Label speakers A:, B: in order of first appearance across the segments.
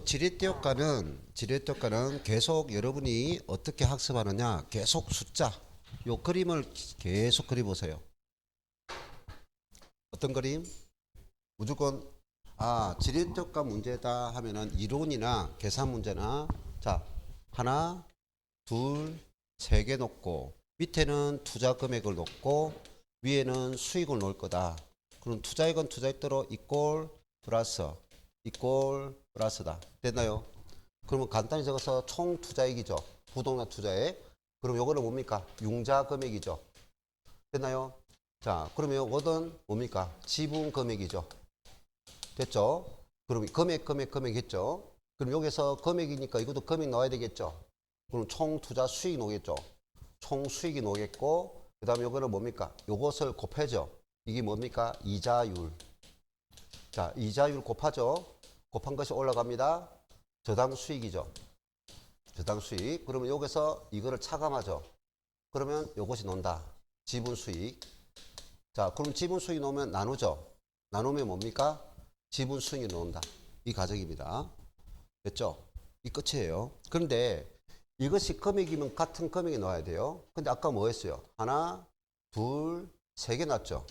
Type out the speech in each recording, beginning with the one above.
A: 지렛대효과는 계속 여러분이 어떻게 학습하느냐, 계속 숫자, 요 그림을 계속 그려보세요. 어떤 그림? 무조건 지렛대효과 문제다 하면은 이론이나 계산 문제나 자 하나, 둘, 세 개 놓고 밑에는 투자 금액을 놓고 위에는 수익을 놓을 거다. 그럼 투자액은 투자액대로 이꼴 플러스다. 됐나요? 그러면 간단히 적어서 총 투자액이죠. 부동산 투자액. 그럼 요거는 뭡니까? 융자 금액이죠. 됐나요? 자, 그러면 요거는 뭡니까? 지분 금액이죠. 됐죠? 그럼 금액 했죠? 그럼 여기서 금액이니까 이것도 금액 넣어야 되겠죠? 그럼 총 투자 수익 나오겠죠? 총 수익이 나오겠고, 그 다음에 요거는 뭡니까? 요것을 곱해죠. 이게 뭡니까? 이자율. 자, 이자율 곱하죠? 곱한 것이 올라갑니다. 저당 수익이죠. 저당 수익. 그러면 여기서 이거를 차감하죠. 그러면 요것이 논다. 지분 수익. 자, 그럼 지분 수익 놓으면 나누죠. 나누면 뭡니까? 지분 수익이 나온다. 이 가정입니다. 됐죠? 이 끝이에요. 그런데 이것이 금액이면 같은 금액에 넣어야 돼요. 근데 아까 뭐 했어요? 하나, 둘, 세 개 났죠.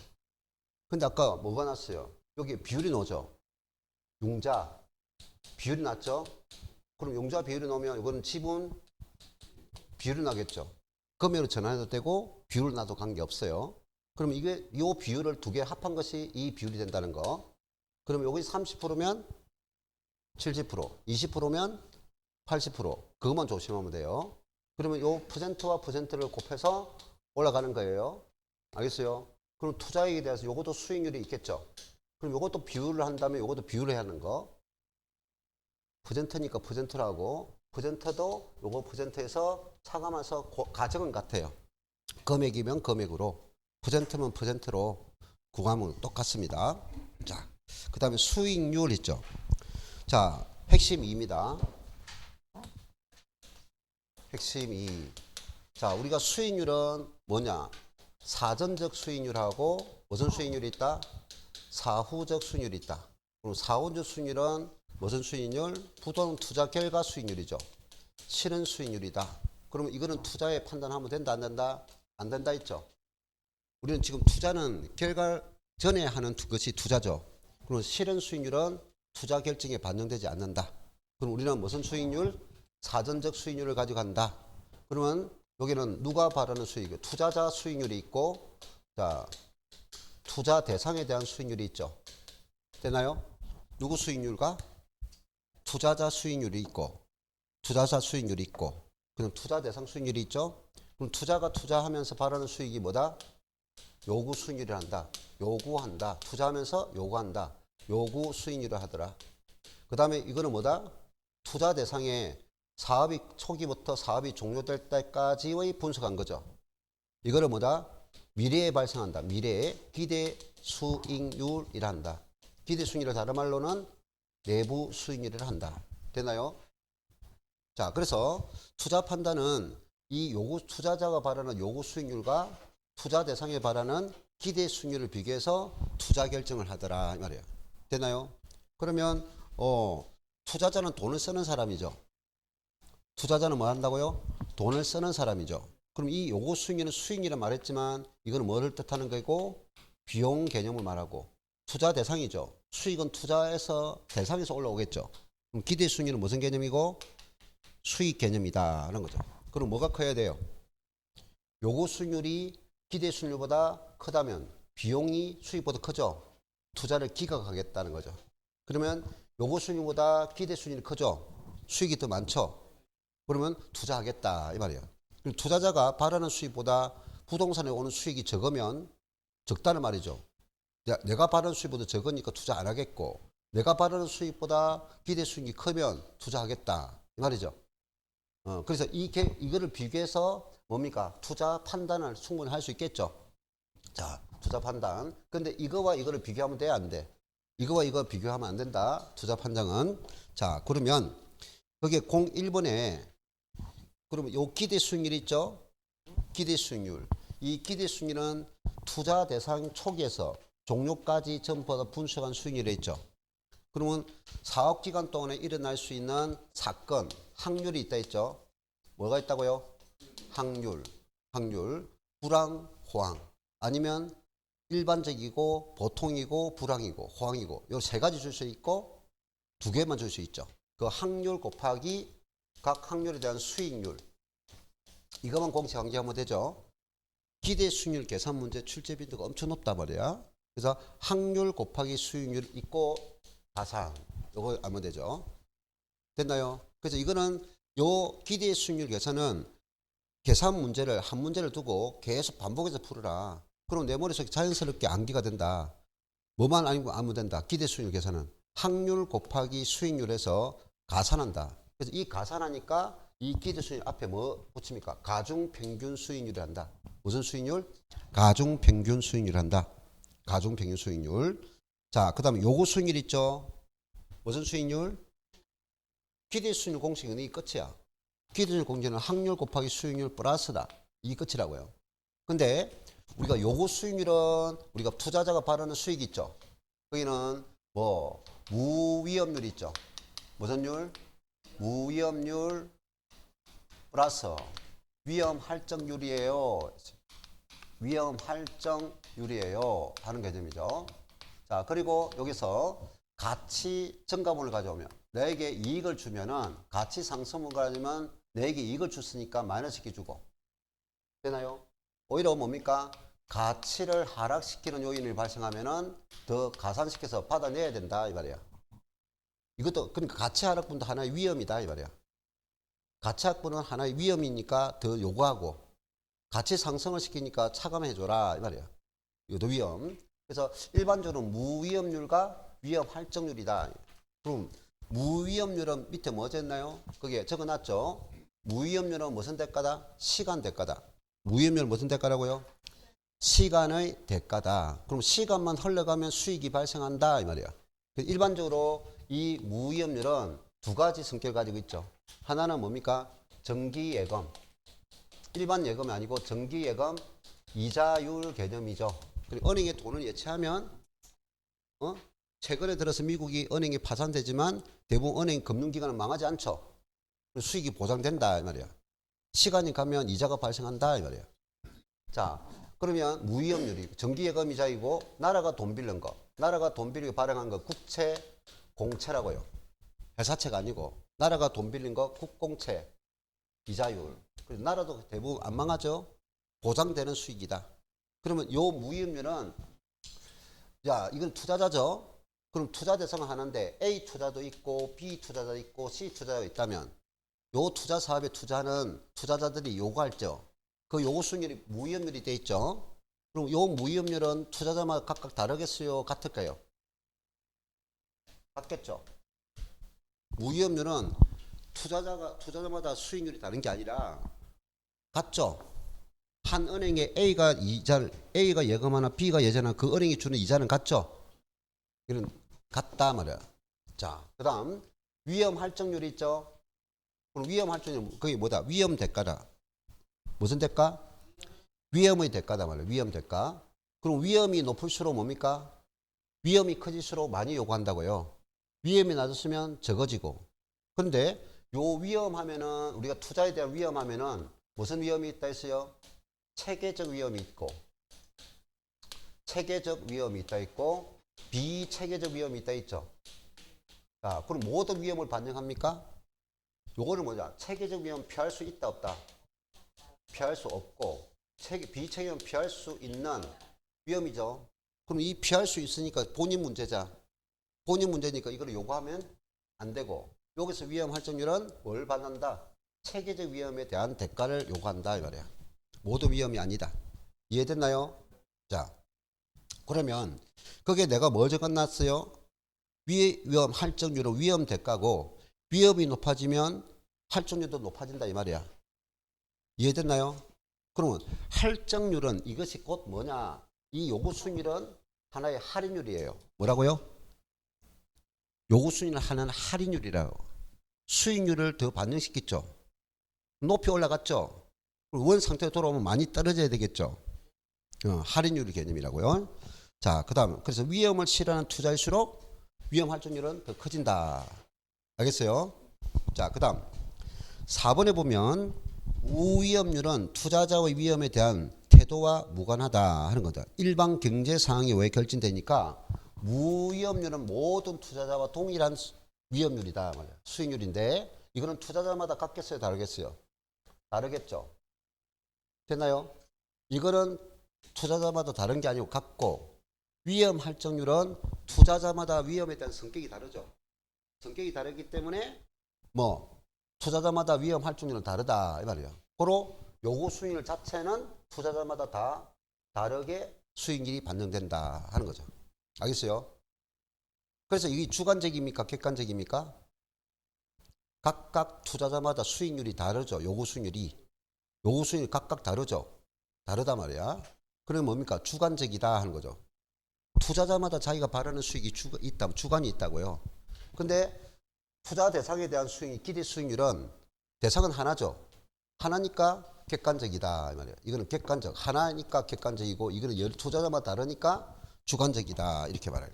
A: 근데 아까 뭐가 났어요? 여기 비율이 나오죠. 융자 비율이 났죠. 그럼 융자 비율이 나오면 이거는 지분 비율이 나겠죠. 금액으로 전환해도 되고 비율을 놔도 관계없어요. 그럼 이게 이 비율을 두 개 합한 것이 이 비율이 된다는 거. 그럼 여기 30%면 70%, 20%면 80%. 그것만 조심하면 돼요. 그러면 요 퍼센트와 퍼센트를 곱해서 올라가는 거예요. 알겠어요? 그럼 투자액에 대해서 요것도 수익률이 있겠죠. 그럼 요것도 비율을 한다면 요것도 비율을 해야 하는 거. 퍼센트니까 퍼센트라고. 퍼센트도 요거 퍼센트에서 차감해서 가정은 같아요. 금액이면 금액으로, 퍼센트면 퍼센트로 구하면 똑같습니다. 자, 그 다음에 수익률 있죠. 자, 핵심 2입니다. 핵심 2. 자, 우리가 수익률은 뭐냐? 사전적 수익률하고 무슨 수익률이 있다? 사후적 수익률이 있다. 그럼 사후적 수익률은 무슨 수익률? 부동 투자 결과 수익률이죠. 실현 수익률이다. 그러면 이거는 투자에 판단하면 된다, 안 된다? 안 된다 했죠. 우리는 지금 투자는 결과 전에 하는 것이 투자죠. 그럼 실현 수익률은 투자 결정에 반영되지 않는다. 그럼 우리는 무슨 수익률? 사전적 수익률을 가지고 간다. 그러면 여기는 누가 바라는 수익이요? 투자자 수익률이 있고, 자, 투자 대상에 대한 수익률이 있죠. 되나요? 누구 수익률과? 투자자 수익률이 있고, 투자자 수익률이 있고, 그럼 투자 대상 수익률이 있죠. 그럼 투자가 투자하면서 바라는 수익이 뭐다? 요구 수익률을 한다. 요구한다. 투자하면서 요구한다. 요구 수익률을 하더라. 그 다음에 이거는 뭐다? 투자 대상에 사업이 초기부터 사업이 종료될 때까지의 분석한 거죠. 이거를 뭐다? 미래에 발생한다. 미래에 기대 수익률이라 한다. 기대 수익률을 다른 말로는 내부 수익률을 한다. 되나요? 자, 그래서 투자 판단은 이 요구 투자자가 바라는 요구 수익률과 투자 대상에 바라는 기대 수익률을 비교해서 투자 결정을 하더라 이 말이에요. 되나요? 그러면 투자자는 돈을 쓰는 사람이죠. 투자자는 뭐 한다고요? 돈을 쓰는 사람이죠. 그럼 이 요구 수익률은 수익률이라 말했지만 이거는 뭐를 뜻하는 거고? 비용 개념을 말하고 투자 대상이죠. 수익은 투자에서 대상에서 올라오겠죠. 그럼 기대 수익률은 무슨 개념이고? 수익 개념이다라는 거죠. 그럼 뭐가 커야 돼요? 요구 수익률이 기대 수익률보다 크다면 비용이 수익보다 크죠. 투자를 기각하겠다는 거죠. 그러면 요구 수익률보다 기대 수익률이 크죠. 수익이 더 많죠. 그러면 투자하겠다 이 말이에요. 투자자가 바라는 수익보다 부동산에 오는 수익이 적으면 적다는 말이죠. 내가 바라는 수익보다 적으니까 투자 안 하겠고, 내가 바라는 수익보다 기대 수익이 크면 투자하겠다 이 말이죠. 그래서 이거를 비교해서 뭡니까? 투자 판단을 충분히 할 수 있겠죠. 자, 투자 판단. 근데 이거와 이거를 비교하면 돼, 안 돼? 이거와 이거 비교하면 안 된다. 투자 판단은. 자, 그러면 거기에 01번에 그러면 요 기대 수익률 있죠? 기대 수익률. 이 기대 수익률은 투자 대상 초기에서 종료까지 전부 다 분석한 수익률이 있죠. 그러면 사업 기간 동안에 일어날 수 있는 사건, 확률이 있다 했죠. 뭐가 있다고요? 확률, 불황, 호황. 아니면 일반적이고 보통이고 불황이고 호황이고 요 세 가지 줄 수 있고 두 개만 줄 수 있죠. 그 확률 곱하기 각 확률에 대한 수익률. 이것만 공식 암기하면 되죠. 기대 수익률 계산 문제 출제 빈도가 엄청 높단 말이야. 그래서 확률 곱하기 수익률 있고 가상. 요거 알면 되죠. 됐나요? 그래서 이거는 요 기대 수익률 계산은 계산 문제를 한 문제를 두고 계속 반복해서 풀어라. 그럼 내 머릿속에 자연스럽게 암기가 된다. 뭐만 알면 된다. 기대 수익률 계산은 확률 곱하기 수익률에서 가산한다. 그래서 이 가산하니까 이 기대 수익률 앞에 뭐 붙입니까? 가중평균 수익률이 한다. 무슨 수익률? 가중평균 수익률 한다. 가중평균 수익률. 자, 그 다음에 요거 수익률 있죠? 무슨 수익률? 기대 수익률 공식은 이 끝이야. 기대 수익률 공식은 확률 곱하기 수익률 플러스다. 이 끝이라고요. 근데 우리가 요거 수익률은 우리가 투자자가 바라는 수익 있죠? 거기는 뭐 무위험률 있죠? 무슨 율? 무위험률 플러스 위험 할증률이에요. 위험 할증률이에요. 하는 개념이죠. 자, 그리고 여기서 가치 증가분을 가져오면 내게 이익을 주면은 가치 상승분을 가져오면 내게 이익을 줬으니까 마이너스 시켜주고 되나요? 오히려 뭡니까? 가치를 하락시키는 요인이 발생하면은 더 가산시켜서 받아내야 된다 이 말이야. 이것도 그러니까 가치 하락분도 하나의 위험이다 이 말이야. 가치 하락분은 하나의 위험이니까 더 요구하고 가치 상승을 시키니까 차감해줘라 이 말이야. 이것도 위험. 그래서 일반적으로 무위험률과 위험 할증률이다. 그럼 무위험률은 밑에 뭐 적었나요? 거기에 적어놨죠. 무위험률은 무슨 대가다? 시간 대가다. 무위험률은 무슨 대가라고요? 시간의 대가다. 그럼 시간만 흘러가면 수익이 발생한다 이 말이야. 일반적으로 이 무위험률은 두 가지 성격을 가지고 있죠. 하나는 뭡니까? 정기예금. 일반 예금이 아니고 정기예금 이자율 개념이죠. 그리고 은행에 돈을 예치하면 최근에 들어서 미국이 은행이 파산되지만 대부분 은행 금융기관은 망하지 않죠. 수익이 보장된다 이 말이야. 시간이 가면 이자가 발생한다 이 말이야. 자, 그러면 무위험률이 정기예금 이자이고 나라가 돈 빌린 거, 나라가 돈 빌리고 발행한 거 국채, 공채라고요. 회사채가 아니고 나라가 돈 빌린 거 국공채 이자율. 그래서 나라도 대부분 안 망하죠. 보장되는 수익이다. 그러면 요 무위험률은 야 이건 투자자죠. 그럼 투자 대상을 하는데 A 투자도 있고 B 투자도 있고 C 투자가 있다면 요 투자 사업에 투자하는 투자자들이 요구할죠. 그 요구 수익률이 무위험률이 돼 있죠. 그럼 요 무위험률은 투자자마다 각각 다르겠어요? 같을까요? 같겠죠. 무위험률은 투자자마다 수익률이 다른 게 아니라 같죠. 한 은행에 A가 예금하나 B가 예전하나 그 은행이 주는 이자는 같죠. 이런 같다 말이야. 자, 그다음 위험 할증률이 있죠. 그럼 위험 할증률 그게 뭐다? 위험 대가다. 무슨 대가? 위험의 대가다 말이야. 위험 대가. 그럼 위험이 높을수록 뭡니까? 위험이 커질수록 많이 요구한다고요. 위험이 낮았으면 적어지고. 근데 요 위험하면은 우리가 투자에 대한 위험하면은 무슨 위험이 있다 했어요? 체계적 위험이 있고 체계적 위험이 있다 있고 비체계적 위험이 있다 있죠. 자, 그럼 모든 위험을 반영합니까? 요거를 뭐냐? 체계적 위험 피할 수 있다 없다? 피할 수 없고 비체계 위험 피할 수 있는 위험이죠. 그럼 이 피할 수 있으니까 본인 문제자. 본인 문제니까 이걸 요구하면 안 되고 여기서 위험 할증률은 뭘 받는다? 체계적 위험에 대한 대가를 요구한다 이 말이야. 모두 위험이 아니다. 이해됐나요? 자, 그러면 거기에 내가 뭘 적어놨어요? 위험 할증률은 위험 대가고 위험이 높아지면 할증률도 높아진다 이 말이야. 이해됐나요? 그러면 할증률은 이것이 곧 뭐냐? 이 요구 수익률은 하나의 할인율이에요. 뭐라고요? 요구 수익률은 하나는 할인율이라고. 수익률을 더 반영시켰죠. 높이 올라갔죠. 원 상태로 돌아오면 많이 떨어져야 되겠죠. 할인율 개념이라고요. 자, 그 다음 그래서 위험을 싫어하는 투자일수록 위험 할증률은 더 커진다. 알겠어요? 자, 그 다음 4번에 보면 무위험률은 투자자의 위험에 대한 태도와 무관하다 하는 거다. 일반 경제 상황이 왜 결정되니까 무위험률은 모든 투자자와 동일한 위험률이다 말이야. 수익률인데 이거는 투자자마다 같겠어요, 다르겠어요? 다르겠죠. 됐나요? 이거는 투자자마다 다른 게 아니고 같고, 위험 할증률은 투자자마다 위험에 대한 성격이 다르죠. 성격이 다르기 때문에 뭐 투자자마다 위험 할증률은 다르다 이 말이에요. 고로 요구 수익률 자체는 투자자마다 다 다르게 수익률이 반영된다 하는 거죠. 알겠어요? 그래서 이게 주관적입니까? 객관적입니까? 각각 투자자마다 수익률이 다르죠. 요구 수익률이. 요구 수익률이 각각 다르죠. 다르단 말이야. 그러면 뭡니까? 주관적이다 하는 거죠. 투자자마다 자기가 바라는 수익이 있다, 주관이 있다고요. 근데 투자 대상에 대한 수익, 기대 수익률은 대상은 하나죠. 하나니까 객관적이다 이 말이에요. 이거는 객관적. 하나니까 객관적이고 이거는 투자자마다 다르니까 주관적이다 이렇게 말해요.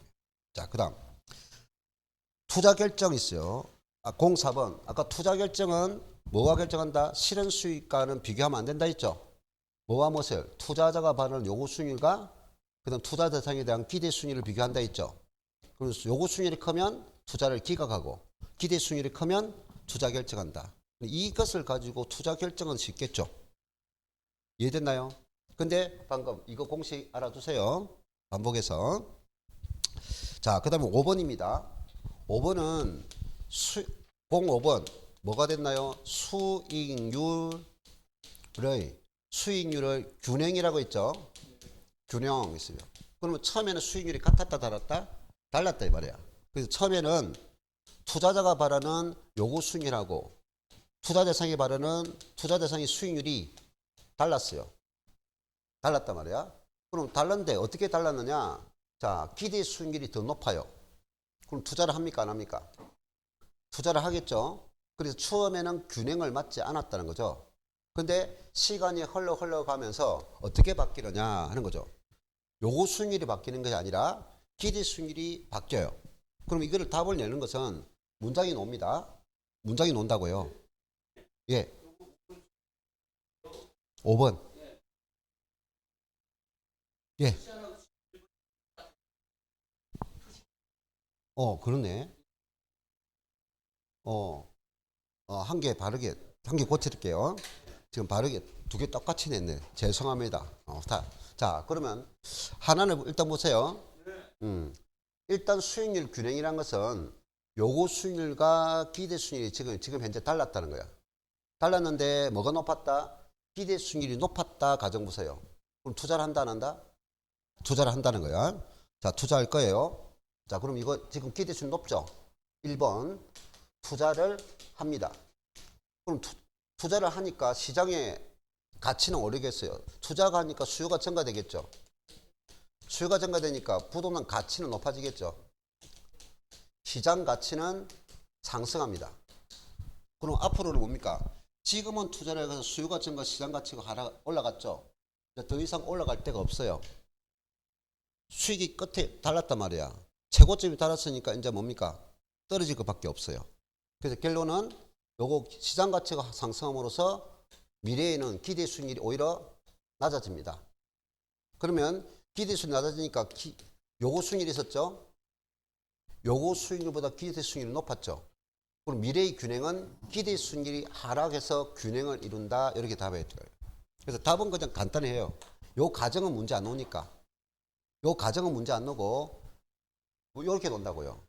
A: 자, 그다음 투자 결정 있어요. 04번. 아까 투자 결정은 뭐가 결정한다? 실현 수익과는 비교하면 안 된다 했죠. 뭐와 무엇을? 투자자가 바라는 요구 수익률과 그다음 투자 대상에 대한 기대 수익률을 비교한다 했죠. 그래서 요구 수익률이 크면 투자를 기각하고 기대 수익률이 크면 투자 결정한다. 이것을 가지고 투자 결정은 쉽겠죠. 이해됐나요? 근데 방금 이거 공식 알아두세요. 반복해서. 자, 그 다음에 5번입니다. 5번은 05번 뭐가 됐나요? 수익률을 균형이라고 했죠. 균형 있어요. 그러면 처음에는 수익률이 같았다 달랐다? 달랐다 이 말이야. 그래서 처음에는 투자자가 바라는 요구 수익률하고 투자 대상이 바라는 투자 대상의 수익률이 달랐어요. 달랐단 말이야. 그럼 달랐는데 어떻게 달랐느냐? 자, 기대 수익률이 더 높아요. 그럼 투자를 합니까? 안 합니까? 투자를 하겠죠. 그래서 처음에는 균형을 맞지 않았다는 거죠. 근데 시간이 흘러가면서 어떻게 바뀌느냐 하는 거죠. 요구 수익률이 바뀌는 것이 아니라 기대 수익률이 바뀌어요. 그럼 이거를 답을 내는 것은 문장이 놉니다. 문장이 논다고요. 예. 5번. 예. 그러네. 한 개 바르게, 한 개 고칠게요. 지금 바르게 두 개 똑같이 냈네. 죄송합니다. 자, 그러면 하나는 일단 보세요. 일단 수익률 균형이란 것은 요구 수익률과 기대 수익률이 지금 현재 달랐다는 거야. 달랐는데 뭐가 높았다? 기대 수익률이 높았다 가정 보세요. 그럼 투자를 한다 안 한다? 투자를 한다는 거야. 자, 투자할 거예요. 자, 그럼 이거 지금 기대 수익률 높죠? 1번 투자를 합니다. 그럼 투자를 하니까 시장의 가치는 오르겠어요. 투자가 하니까 수요가 증가되겠죠. 수요가 증가되니까 부동산 가치는 높아지겠죠. 시장 가치는 상승합니다. 그럼 앞으로는 뭡니까? 지금은 투자를 해서 수요가 증가, 시장 가치가 올라갔죠. 더 이상 올라갈 데가 없어요. 수익이 끝에 달랐단 말이야. 최고점이 달았으니까 이제 뭡니까? 떨어질 것밖에 없어요. 그래서 결론은 요거 시장 가치가 상승함으로써 미래에는 기대 수익률이 오히려 낮아집니다. 그러면 기대 수익률이 낮아지니까 요거 수익률이 있었죠? 요거 수익률보다 기대 수익률이 높았죠. 그럼 미래의 균형은 기대 수익률이 하락해서 균형을 이룬다. 이렇게 답했죠. 그래서 답은 그냥 간단해요. 요 가정은 문제 안 나오니까. 요 가정은 문제 안 나오고 이렇게 논다고요.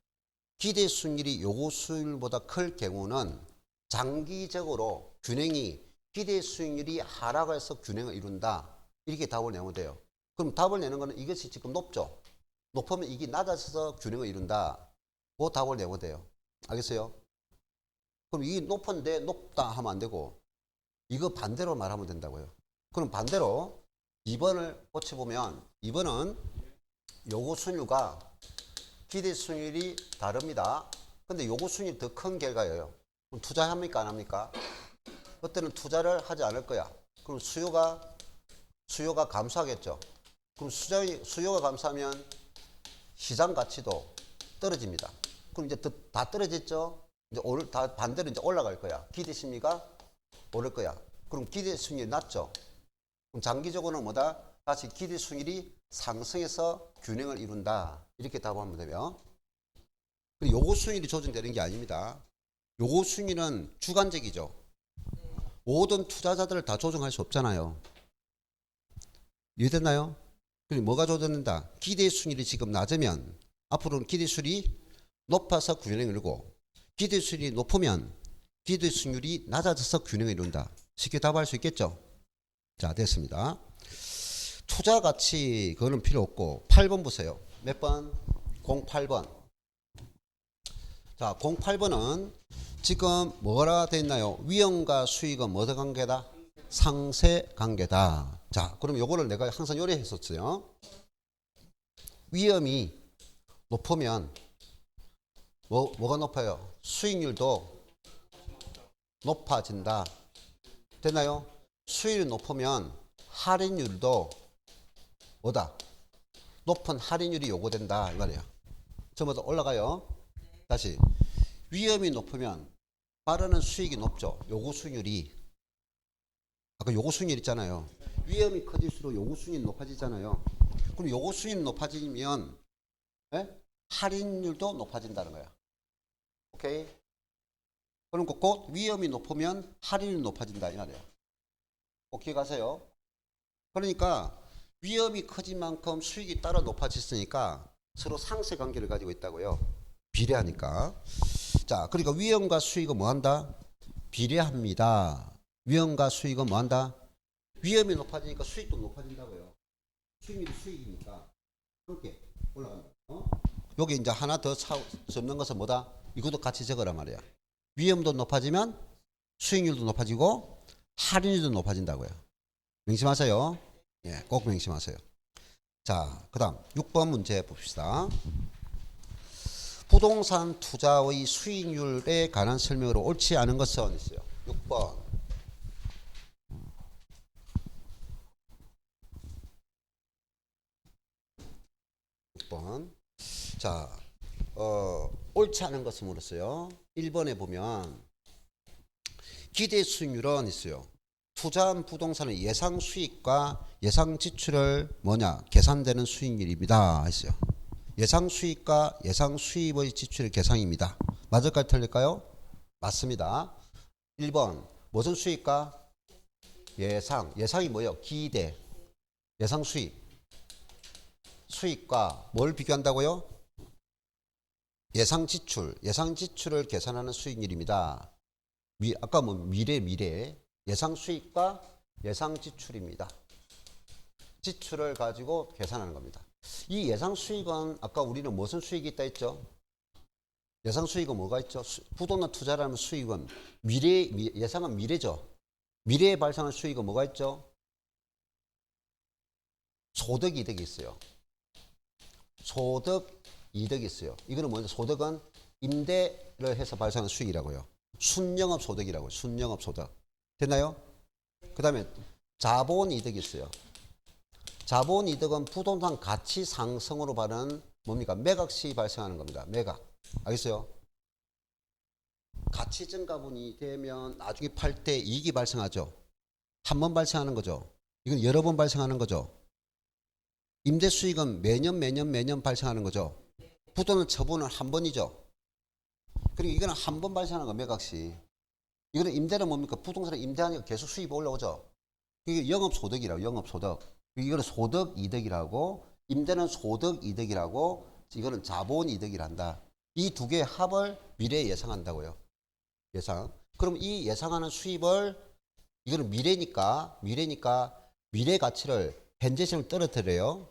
A: 기대 수익률이 요구 수익률보다 클 경우는 장기적으로 균형이 기대 수익률이 하락해서 균형을 이룬다. 이렇게 답을 내면 돼요. 그럼 답을 내는 거는 이것이 지금 높죠. 높으면 이게 낮아져서 균형을 이룬다. 그 답을 내면 돼요. 알겠어요? 그럼 이게 높은데 높다 하면 안 되고 이거 반대로 말하면 된다고요. 그럼 반대로 2번을 고쳐보면 2번은 요구 수익률과 기대 수익률이 다릅니다. 근데 요구 수익률이 더 큰 결과예요. 그럼 투자합니까? 안 합니까? 그때는 투자를 하지 않을 거야. 그럼 수요가 감소하겠죠. 그럼 수요가 감소하면 시장 가치도 떨어집니다. 그럼 이제 다 떨어졌죠? 이제 다 반대로 이제 올라갈 거야. 기대 심리가 오를 거야. 그럼 기대 수익률이 낮죠? 그럼 장기적으로는 뭐다? 다시 기대 수익률이 상승해서 균형을 이룬다. 이렇게 답하면 되면. 그리고 요거 수익률이 조정되는 게 아닙니다. 요거 수익률은 주관적이죠. 모든 투자자들을 다 조정할 수 없잖아요. 이해됐나요? 그리고 뭐가 조정된다? 기대 수익률이 지금 낮으면 앞으로는 기대 수익률이 높아서 균형을 이루고 기대 수익률이 높으면 기대 수익률이 낮아져서 균형을 이룬다. 쉽게 답할 수 있겠죠? 자, 됐습니다. 투자 가치 그거는 필요 없고 8번 보세요. 몇 번? 08번. 자, 08번은 지금 뭐라 돼 있나요? 위험과 수익은 뭐의 관계다? 상세 관계다. 자, 그럼 요거를 내가 항상 요리했었어요. 위험이 높으면 뭐가 높아요? 수익률도 높아진다. 됐나요? 수익률이 높으면 할인율도 뭐다? 높은 할인율이 요구된다 이 말이에요. 전부 다 올라가요. 다시 위험이 높으면 빠르는 수익이 높죠. 요구 수익률이 아까 요구 수익률 있잖아요. 위험이 커질수록 요구 수익률이 높아지잖아요. 그럼 요구 수익률이 높아지면 할인율도 높아진다는 거야. 오케이? 그럼 곧 위험이 높으면 할인율이 높아진다 이 말이에요. 오케이 가세요. 그러니까 위험이 커진 만큼 수익이 따라 높아졌으니까 서로 상쇄 관계를 가지고 있다고요. 비례하니까. 자, 그러니까 위험과 수익은 뭐한다? 비례합니다. 위험과 수익은 뭐한다? 위험이 높아지니까 수익도 높아진다고요. 수익률이 수익이니까 함께 올라간다. 여기 이제 하나 더 접는 것은 뭐다? 이것도 같이 적으란 말이야. 위험도 높아지면 수익률도 높아지고 할인율도 높아진다고요. 명심하세요. 예, 꼭 명심하세요. 자, 그 다음 6번 문제 봅시다. 부동산 투자의 수익률에 관한 설명으로 옳지 않은 것은 있어요. 6번. 6번. 자, 옳지 않은 것을 물었어요. 1번에 보면 기대 수익률은 있어요. 투자한 부동산의 예상 수익과 예상 지출을 뭐냐? 계산되는 수익률입니다. 했어요. 예상 수익과 예상 수입의 지출의 계산입니다. 맞을까요? 틀릴까요? 맞습니다. 1번 무슨 수익과 예상. 예상이 뭐예요? 기대. 예상 수익. 수익과 뭘 비교한다고요? 예상 지출. 예상 지출을 계산하는 수익률입니다. 아까 뭐 미래. 예상 수익과 예상 지출입니다. 지출을 가지고 계산하는 겁니다. 이 예상 수익은 아까 우리는 무슨 수익이 있다 했죠? 예상 수익은 뭐가 있죠? 부동산 투자라는 수익은 예상은 미래죠. 미래에 발생할 수익은 뭐가 있죠? 소득 이득이 있어요. 소득 이득이 있어요. 이거는 뭐냐? 소득은 임대를 해서 발생하는 수익이라고요. 순영업 소득이라고요. 순영업 소득. 됐나요? 그 다음에 자본 이득이 있어요. 자본 이득은 부동산 가치 상승으로 받은 뭡니까? 매각 시 발생하는 겁니다. 매각. 알겠어요? 가치 증가분이 되면 나중에 팔 때 이익이 발생하죠. 한 번 발생하는 거죠. 이건 여러 번 발생하는 거죠. 임대 수익은 매년 발생하는 거죠. 부동산 처분은 한 번이죠. 그리고 이거는 한 번 발생하는 거 매각 시. 이거는 임대는 뭡니까? 부동산을 임대하니까 계속 수입이 올라오죠. 이게 영업소득이라고, 영업소득. 이거는 소득이득이라고, 임대는 소득이득이라고, 이거는 자본이득이란다. 이 두 개의 합을 미래에 예상한다고요. 예상. 그럼 이 예상하는 수입을, 이거는 미래니까 미래 가치를 현재 시점을 떨어뜨려요.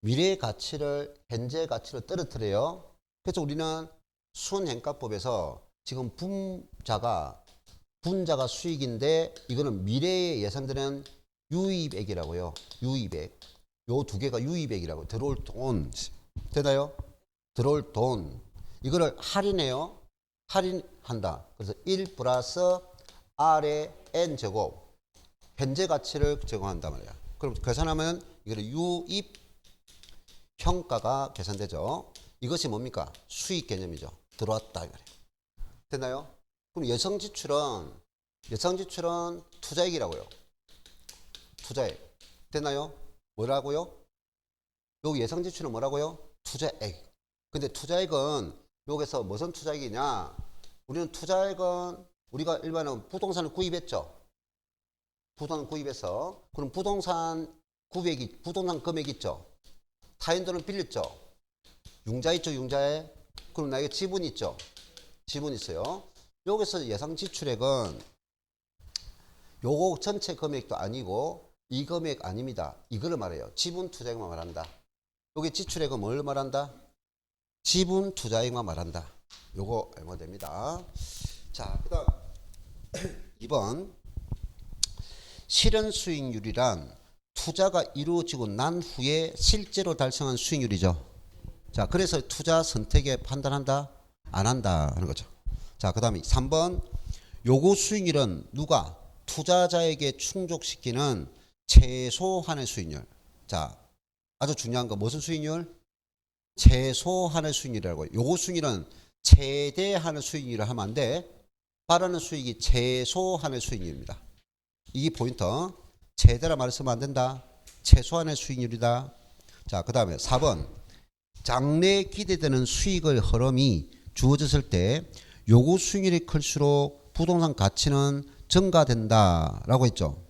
A: 미래의 가치를, 현재 가치를 떨어뜨려요. 그래서 우리는 순행가법에서 지금 분자가 수익인데 이거는 미래에 예상되는 유입액이라고요. 유입액. 요 두 개가 유입액이라고. 들어올 돈. 되나요? 들어올 돈. 이거를 할인해요. 할인한다. 그래서 1 플러스 R의 N 제곱. 현재 가치를 제공한단 말이야. 그럼 계산하면 이거는 유입 평가가 계산되죠. 이것이 뭡니까? 수익 개념이죠. 들어왔다. 됐나요? 그럼 예상 지출은 투자액이라고요. 투자액. 됐나요? 뭐라고요? 여기 예상 지출은 뭐라고요? 투자액. 근데 투자액은 여기서 무슨 투자액이냐? 우리는 투자액은 우리가 일반은 부동산을 구입했죠. 부동산 구입해서 그럼 부동산 금액 있죠. 타인들은 빌렸죠. 융자 있죠, 융자에. 그럼 나에게 지분 있죠. 지분 있어요. 여기서 예상 지출액은 요거 전체 금액도 아니고 이 금액 아닙니다. 이거를 말해요. 지분 투자액만 말한다. 여기 지출액은 뭘 말한다? 지분 투자액만 말한다. 요거 알면 됩니다. 자, 그다음 2번 실현 수익률이란 투자가 이루어지고 난 후에 실제로 달성한 수익률이죠. 자, 그래서 투자 선택에 판단한다? 안 한다 하는 거죠. 자, 그 다음에 3번 요구 수익률은 누가? 투자자에게 충족시키는 최소한의 수익률. 자, 아주 중요한 거 무슨 수익률? 최소한의 수익률이라고 해요. 요구 수익률은 최대한의 수익률을 하면 안 돼. 바라는 수익이 최소한의 수익률입니다. 이게 포인트. 최대라 말을 쓰면 안 된다. 최소한의 수익률이다. 자, 그 다음에 4번 장래에 기대되는 수익의 흐름이 주어졌을 때 요구 수익률이 클수록 부동산 가치는 증가된다 라고 했죠.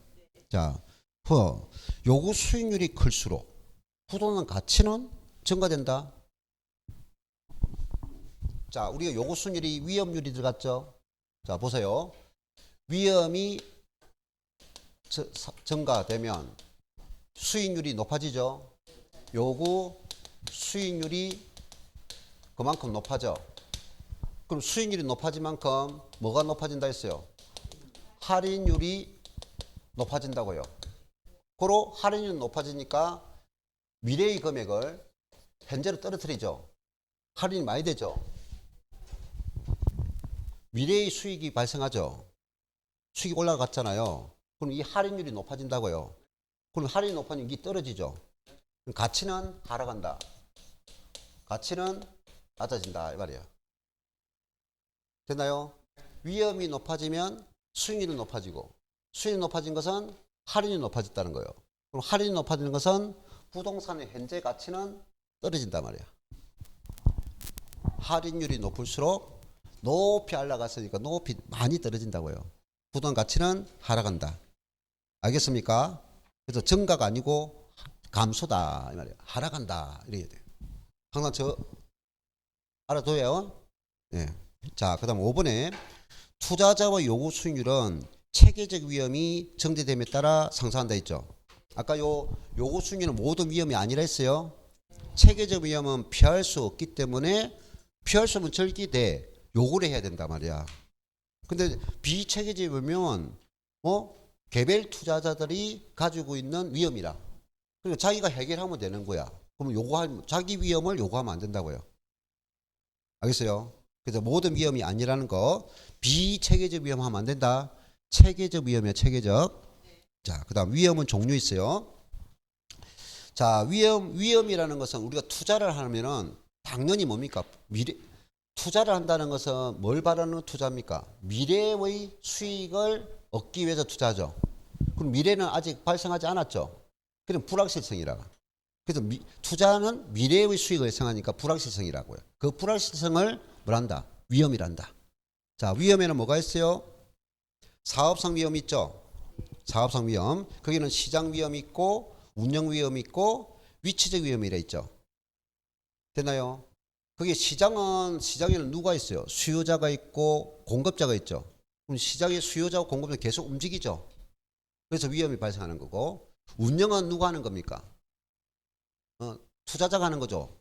A: 자, 요구 수익률이 클수록 부동산 가치는 증가된다. 자, 우리가 요구 수익률이 위험률이 들어갔죠. 자, 보세요. 위험이 증가되면 수익률이 높아지죠. 요구 수익률이 그만큼 높아져. 그럼 수익률이 높아진 만큼 뭐가 높아진다 했어요? 할인율이 높아진다고요. 고로 할인율이 높아지니까 미래의 금액을 현재로 떨어뜨리죠. 할인이 많이 되죠. 미래의 수익이 발생하죠. 수익이 올라갔잖아요. 그럼 이 할인율이 높아진다고요. 그럼 할인이 높아지면 이게 떨어지죠. 그럼 가치는 하락한다. 가치는 낮아진다 이 말이에요. 됐나요? 위험이 높아지면 수익률이 높아지고 수익이 높아진 것은 할인이 높아졌다는 거예요. 그럼 할인이 높아지는 것은 부동산의 현재 가치는 떨어진단 말이야. 할인율이 높을수록 높이 올라갔으니까 높이 많이 떨어진다고요. 부동산 가치는 하락한다. 알겠습니까? 그래서 증가가 아니고 감소다 이 말이에요. 하락한다 이래야 돼요. 항상 저 알아둬요. 네. 자, 그다음 5번에 투자자의 요구 수익률은 체계적 위험이 정제됨에 따라 상승한다 했죠. 아까 요구 수익률은 모든 위험이 아니라 했어요. 체계적 위험은 피할 수 없기 때문에 피할 수 없으면 절기돼 요구를 해야 된단 말이야. 근데 비체계적 위험은 개별 투자자들이 가지고 있는 위험이라. 그러니까 자기가 해결하면 되는 거야. 그럼 자기 위험을 요구하면 안 된다고요. 알겠어요? 그래서 모든 위험이 아니라는 거. 비체계적 위험하면 안 된다. 체계적 위험이야, 체계적. 자, 그 다음 위험은 종류 있어요. 자, 위험이라는 것은 우리가 투자를 하면은 당연히 뭡니까? 투자를 한다는 것은 뭘 바라는 투자입니까? 미래의 수익을 얻기 위해서 투자하죠. 그럼 미래는 아직 발생하지 않았죠. 그럼 불확실성이라. 그래서 투자는 미래의 수익을 예상하니까 불확실성이라고요. 그 불확실성을 뭐란다? 위험이란다. 자, 위험에는 뭐가 있어요? 사업상 위험 있죠. 사업상 위험. 거기는 시장 위험 있고 운영 위험 있고 위치적 위험이라 있죠. 됐나요? 그게 시장에는 누가 있어요? 수요자가 있고 공급자가 있죠. 그럼 시장의 수요자와 공급자가 계속 움직이죠. 그래서 위험이 발생하는 거고, 운영은 누가 하는 겁니까? 투자자가 하는 거죠.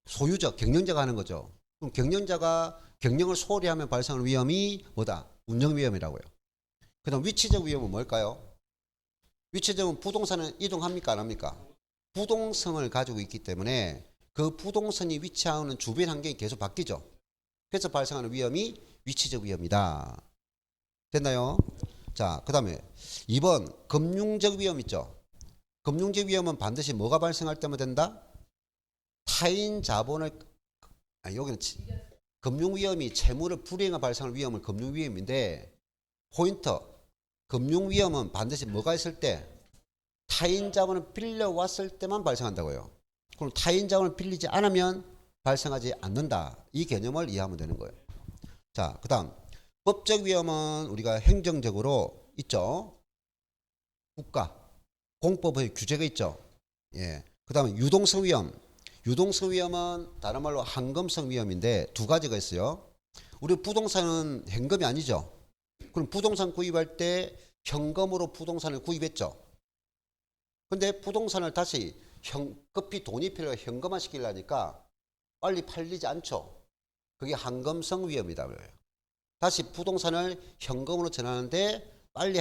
A: 소유자, 경영자가 하는 거죠. 그럼 경영자가 경영을 소홀히 하면 발생하는 위험이 뭐다? 운영 위험이라고요. 그 다음 위치적 위험은 뭘까요? 위치적은 부동산은 이동합니까? 안 합니까? 부동성을 가지고 있기 때문에 그 부동산이 위치하는 주변 환경이 계속 바뀌죠. 그래서 발생하는 위험이 위치적 위험이다. 됐나요? 자, 그 다음에 2번 금융적 위험 있죠. 금융적 위험은 반드시 뭐가 발생할 때만 된다? 타인 자본을 여기는 금융위험이 채무를 불이행한 발생할 위험을 금융위험인데 포인트 금융위험은 반드시 뭐가 있을 때 타인 자본을 빌려왔을 때만 발생한다고요. 그럼 타인 자본을 빌리지 않으면 발생하지 않는다. 이 개념을 이해하면 되는 거예요. 자, 그 다음 법적 위험은 우리가 행정적으로 있죠. 국가, 공법의 규제가 있죠. 예. 그 다음에 유동성 위험. 유동성 위험은 다른 말로 한금성 위험인데 두 가지가 있어요. 우리 부동산은 현금이 아니죠. 그럼 부동산 구입할 때 현금으로 부동산을 구입했죠. 근데 부동산을 다시 급히 돈이 필요해 현금화 시키려니까 빨리 팔리지 않죠. 그게 한금성 위험이다. 다시 부동산을 현금으로 전하는데 빨리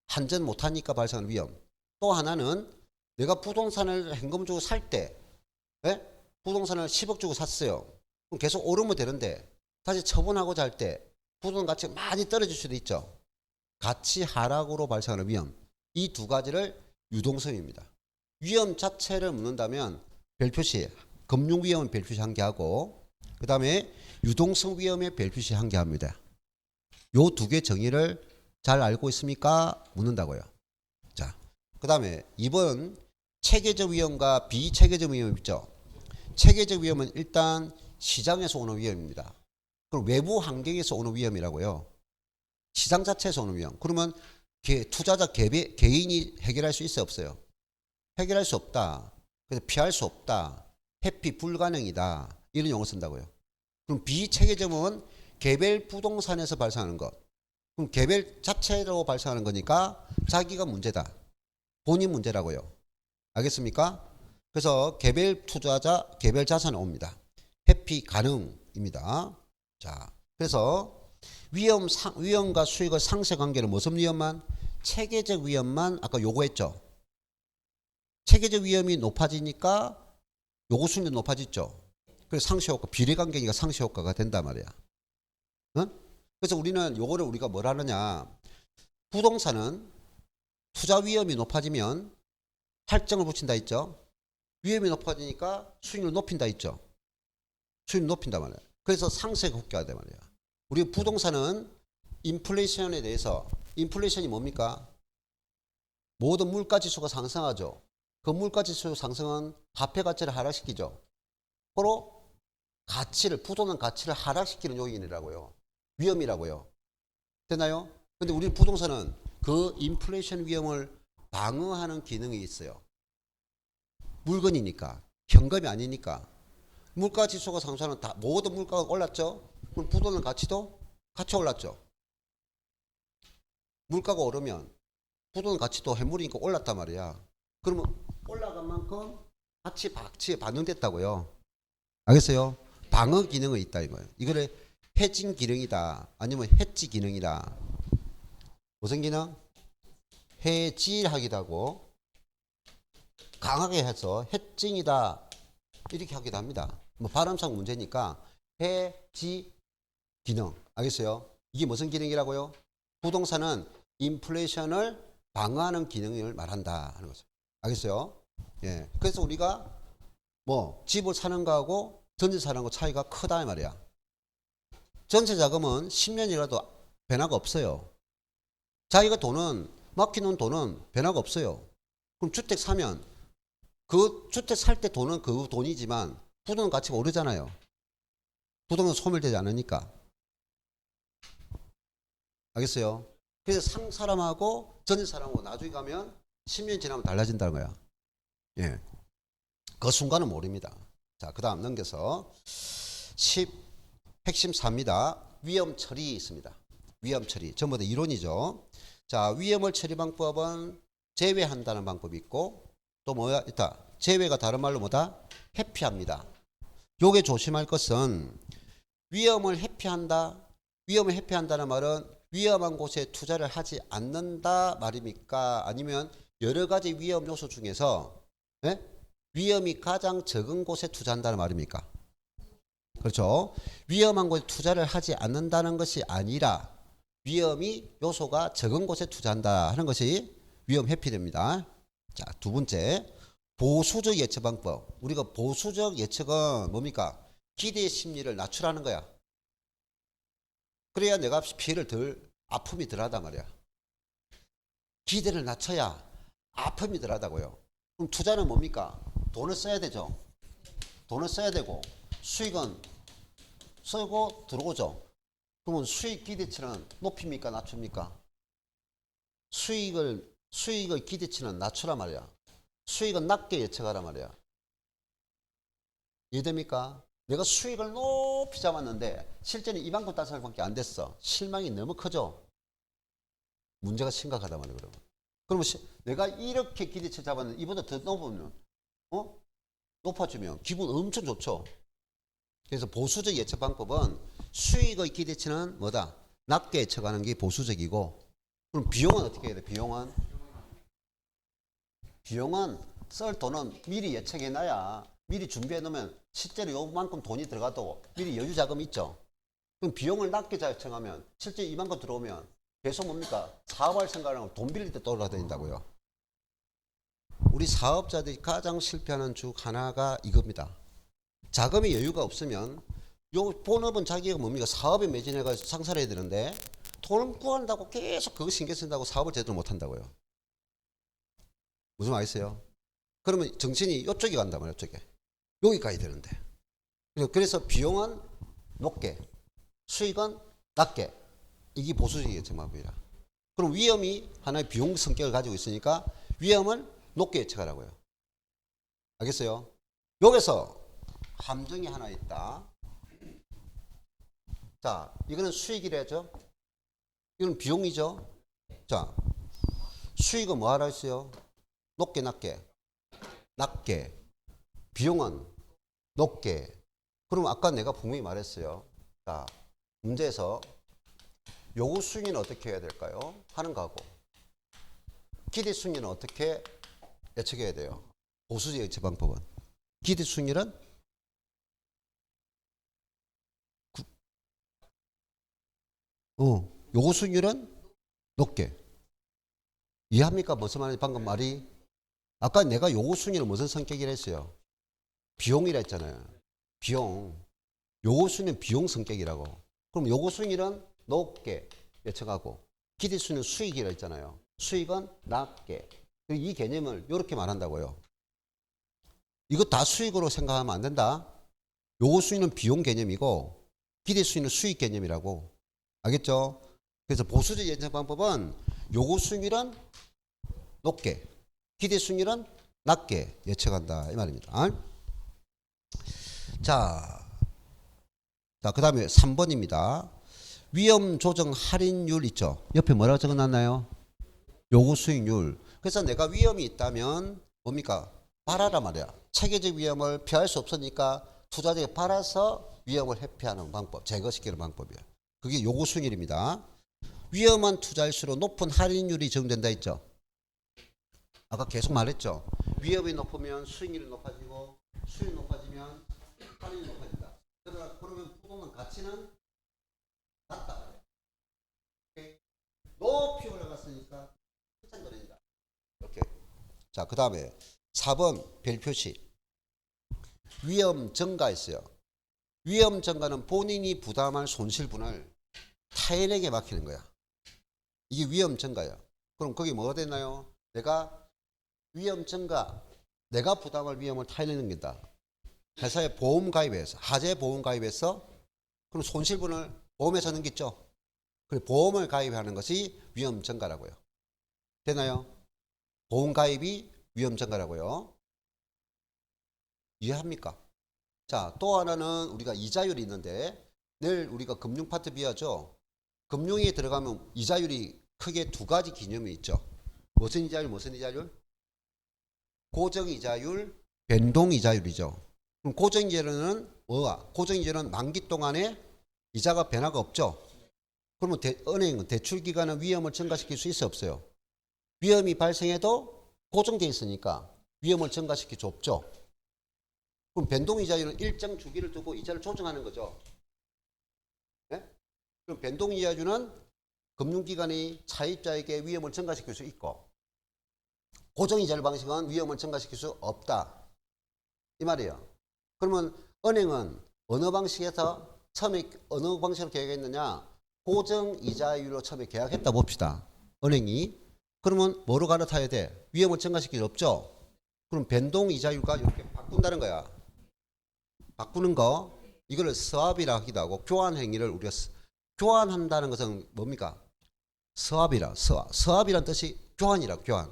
A: 환전 못하니까 발생하는 위험. 또 하나는 내가 부동산을 현금 주고 살 때 부동산을 10억 주고 샀어요. 그럼 계속 오르면 되는데 다시 처분하고자 할 때 부동산 가치가 많이 떨어질 수도 있죠. 가치 하락으로 발생하는 위험. 이 두 가지를 유동성입니다. 위험 자체를 묻는다면 별표시, 금융위험은 별표시 한 개 하고 그 다음에 유동성 위험에 별표시 한 개 합니다. 요 두 개 정의를 잘 알고 있습니까? 묻는다고요. 자, 그 다음에 2번 체계적 위험과 비체계적 위험 있죠. 체계적 위험은 일단 시장에서 오는 위험입니다. 그럼 외부 환경에서 오는 위험이라고요. 시장 자체에서 오는 위험. 그러면 투자자 개인이 해결할 수 있어요, 없어요? 해결할 수 없다. 그래서 피할 수 없다. 회피 불가능이다. 이런 용어 쓴다고요. 그럼 비체계적은 개별 부동산에서 발생하는 것. 그럼 개별 자체로 발생하는 거니까 자기가 문제다. 본인 문제라고요. 알겠습니까? 그래서 개별 투자자, 개별 자산에 옵니다. 회피 가능입니다. 자, 그래서 위험과 수익의 상세 관계는 무슨 위험만? 체계적 위험만 아까 요구했죠. 체계적 위험이 높아지니까 요구 수준이 높아지죠. 그래서 상세 효과, 비례 관계가 상세 효과가 된단 말이야. 응? 그래서 우리는 요거를 우리가 뭘 하느냐? 부동산은 투자 위험이 높아지면 할증을 붙인다 했죠. 위험이 높아지니까 수익률을 높인다 했죠. 수익률 높인단 말이야. 그래서 상세 효과가 돼 말이야. 우리 부동산은 인플레이션에 대해서 인플레이션이 뭡니까? 모든 물가 지수가 상승하죠. 그 물가 지수 상승은 화폐 가치를 하락시키죠. 서로 부동산 가치를 하락시키는 요인이라고요. 위험이라고요. 되나요? 근데 우리 부동산은 그 인플레이션 위험을 방어하는 기능이 있어요. 물건이니까, 현금이 아니니까. 물가 지수가 상승하는 모든 물가가 올랐죠? 그럼 부동산 가치도 같이 올랐죠. 물가가 오르면 부동산 가치도 해물이니까 올랐단 말이야. 그러면 올라간 만큼 가치에 반영됐다고요. 알겠어요? 방어 기능이 있다 이거예요. 이거를 해진 기능이다. 아니면 해지 기능이다. 무슨 기능? 해지하기도 하고 강하게 해서 해증이다. 이렇게 하기도 합니다. 뭐 발음상 문제니까 해지 기능. 알겠어요? 이게 무슨 기능이라고요? 부동산은 인플레이션을 방어하는 기능을 말한다 하는 거죠. 알겠어요? 예. 그래서 우리가 뭐 집을 사는 거하고 전세 사는 거 차이가 크다 이 말이야. 전세 자금은 10년이라도 변화가 없어요. 자기가 맡겨놓은 돈은 변화가 없어요. 그럼 주택 사면 그 주택 살 때 돈은 그 돈이지만 부동산 가치가 오르잖아요. 부동산 소멸되지 않으니까. 알겠어요? 그래서 상 사람하고 전세 사람하고 나중에 가면 10년 지나면 달라진다는 거야. 예. 그 순간은 모릅니다. 자, 그 다음 넘겨서 핵심 4입니다. 위험 처리 있습니다. 위험 처리. 전부 다 이론이죠. 자, 위험을 처리 방법은 제외한다는 방법이 있고 또 뭐야? 있다. 제외가 다른 말로 뭐다? 회피합니다. 요게 조심할 것은 위험을 회피한다. 위험을 회피한다는 말은 위험한 곳에 투자를 하지 않는다 말입니까? 아니면 여러 가지 위험 요소 중에서 위험이 가장 적은 곳에 투자한다는 말입니까? 그렇죠. 위험한 곳에 투자를 하지 않는다는 것이 아니라 위험이 요소가 적은 곳에 투자한다 하는 것이 위험 회피됩니다. 자, 두 번째, 보수적 예측 방법. 우리가 보수적 예측은 뭡니까? 기대 심리를 낮추라는 거야. 그래야 내가 피해를 아픔이 덜하단 말이야. 기대를 낮춰야 아픔이 덜하다고요. 그럼 투자는 뭡니까? 돈을 써야 되죠. 돈을 써야 되고 수익은 쓰고 들어오죠. 그러면 수익 기대치는 높입니까? 낮춥니까? 수익을 기대치는 낮추란 말이야. 수익은 낮게 예측하란 말이야. 이해됩니까? 내가 수익을 높이 잡았는데 실제는 이만큼 따살밖에 안 됐어. 실망이 너무 크죠? 문제가 심각하단 말이에요. 그러면 내가 이렇게 기대치 잡았는데 이보다 더 높으면 높아지면 기분 엄청 좋죠. 그래서 보수적 예측 방법은 수익의 기대치는 뭐다? 낮게 예측하는 게 보수적이고, 그럼 비용은 어떻게 해야 돼? 비용은 쓸 돈은 미리 예측해 놔야, 미리 준비해 놓으면 실제로 요만큼 돈이 들어가도 미리 여유 자금이 있죠. 그럼 비용을 낮게 예측하면 실제 이만큼 들어오면 계속 뭡니까? 사업할 생각을 돈 빌릴 때 돌아다닌다고요. 우리 사업자들이 가장 실패하는 중 하나가 이겁니다. 자금의 여유가 없으면 요 본업은 자기가 뭡니까? 사업에 매진해가지고 상사를 해야 되는데 돈을 구한다고 계속 그거 신경 쓴다고 사업을 제대로 못한다고요. 무슨 말이세요? 그러면 정신이 이쪽에 간단 말이에요. 이쪽에. 여기 가야 되는데. 그래서 비용은 높게, 수익은 낮게. 이게 보수적인 예측방법이라. 그럼 위험이 하나의 비용 성격을 가지고 있으니까 위험을 높게 예측하라고요. 알겠어요? 여기서 함정이 하나 있다. 자, 이거는 수익이래죠. 이건 비용이죠. 자, 수익은 뭐 하라 했어요? 높게, 낮게. 낮게. 비용은 높게. 그럼 아까 내가 분명히 말했어요. 자, 문제에서 요구 순위는 어떻게 해야 될까요? 하는 거하고 기대 순위는 어떻게 예측해야 돼요? 보수적 예측 방법은 기대 순위는 요구 순위는 높게. 이해합니까? 무슨 말인지 방금 말이. 아까 내가 요구 순위는 무슨 성격이라 했어요? 비용이라 했잖아요. 비용. 요구 순위는 비용 성격이라고. 그럼 요구 순위는 높게 예측하고 기대 순위는 수익이라 했잖아요. 수익은 낮게. 이 개념을 이렇게 말한다고요. 이거 다 수익으로 생각하면 안 된다. 요구 순위는 비용 개념이고 기대 순위는 수익 개념이라고. 알겠죠? 그래서 보수적 예측 방법은 요구 순위는 높게, 기대 순위는 낮게 예측한다 이 말입니다. 자, 그 다음에 3번입니다. 위험 조정 할인율 있죠. 옆에 뭐라고 적어놨나요? 요구 수익률. 그래서 내가 위험이 있다면 뭡니까? 팔아라 말이야. 체계적 위험을 피할 수 없으니까 투자자에게 팔아서 위험을 회피하는 방법, 제거시키는 방법이야. 그게 요구 수익률입니다. 위험한 투자일수록 높은 할인율이 적용된다 했죠. 아까 계속 말했죠. 위험이 높으면 수익률이 높아지고 수익이 높아지면 할인이 높아진다. 그러면 부동산 가치는 낮다. 높이 올라갔으니까 한참 거린다. 이렇게. 자, 그 다음에 4번 별표시. 위험 증가 있어요. 위험 증가는 본인이 부담할 손실분을 타인에게 맡기는 거야. 이게 위험 증가야. 그럼 거기 뭐가 됐나요? 내가 위험 증가, 내가 부담할 위험을 타인에게 넘긴다. 회사에 보험 가입해서, 하재 보험 가입해서, 그럼 손실분을 보험에서 넘겼죠. 그래, 보험을 가입하는 것이 위험 증가라고요. 되나요? 보험 가입이 위험 증가라고요. 이해합니까? 자, 또 하나는 우리가 이자율이 있는데 내일 우리가 금융 파트 비하죠. 금융에 들어가면 이자율이 크게 두 가지 개념이 있죠. 무슨 이자율, 무슨 이자율? 고정이자율, 변동이자율이죠. 그럼 고정이자율은 뭐가? 고정이자율은 만기 동안에 이자가 변화가 없죠. 그러면 은행은 대출기간은 위험을 증가시킬 수 있어 없어요? 위험이 발생해도 고정되어 있으니까 위험을 증가시킬 수 없죠. 그럼 변동이자율은 일정 주기를 두고 이자를 조정하는 거죠. 네? 그럼 변동이자율은 금융기관이 차입자에게 위험을 증가시킬 수 있고 고정이자율 방식은 위험을 증가시킬 수 없다. 이 말이에요. 그러면 은행은 어느 방식에서 처음에 어느 방식으로 계획했느냐? 고정 이자율로 처음에 계약했다 봅시다. 은행이. 그러면 뭐로 갈아타야 돼? 위험을 증가시킬 수 없죠. 그럼 변동 이자율과 이렇게 바꾼다는 거야. 바꾸는 거 이거를 스왑이라 하기도 하고 교환 행위를 우리가 교환한다는 것은 뭡니까? 스왑이라 스왑이란 뜻이 교환이라 교환.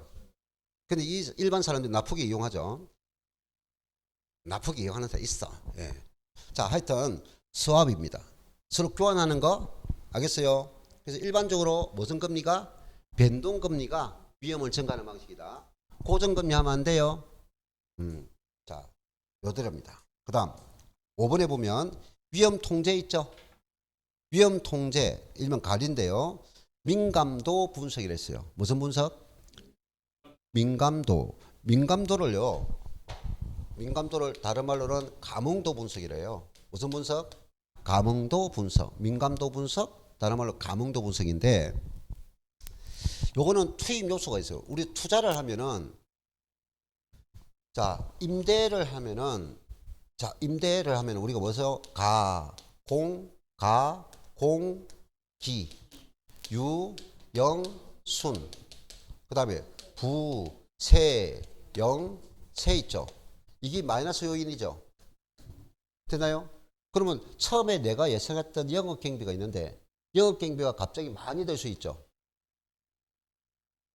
A: 근데 이 일반 사람들이 나쁘게 이용하죠. 나쁘게 이용하는 사람 있어. 예. 자, 하여튼 스왑입니다. 서로 교환하는 거 알겠어요? 그래서 일반적으로 무슨 금리가? 변동금리가 위험을 증가하는 방식이다. 고정금리 하면 안 돼요. 자, 요대로입니다. 그 다음 5번에 보면 위험통제 있죠. 위험통제 일명 가리인데요. 민감도 분석이라 했어요. 무슨 분석? 민감도를요. 민감도를 다른 말로는 감응도 분석이래요. 무슨 분석? 감응도 분석. 민감도 분석, 다른 말로 감응도 분석인데 요거는 투입 요소가 있어요. 우리 투자를 하면은 자, 임대를 하면은 우리가 뭐죠? 기, 유, 영, 순. 그다음에 부, 세, 영, 세 있죠. 이게 마이너스 요인이죠. 되나요? 그러면 처음에 내가 예상했던 영업 경비가 있는데 영업 경비가 갑자기 많이 될 수 있죠.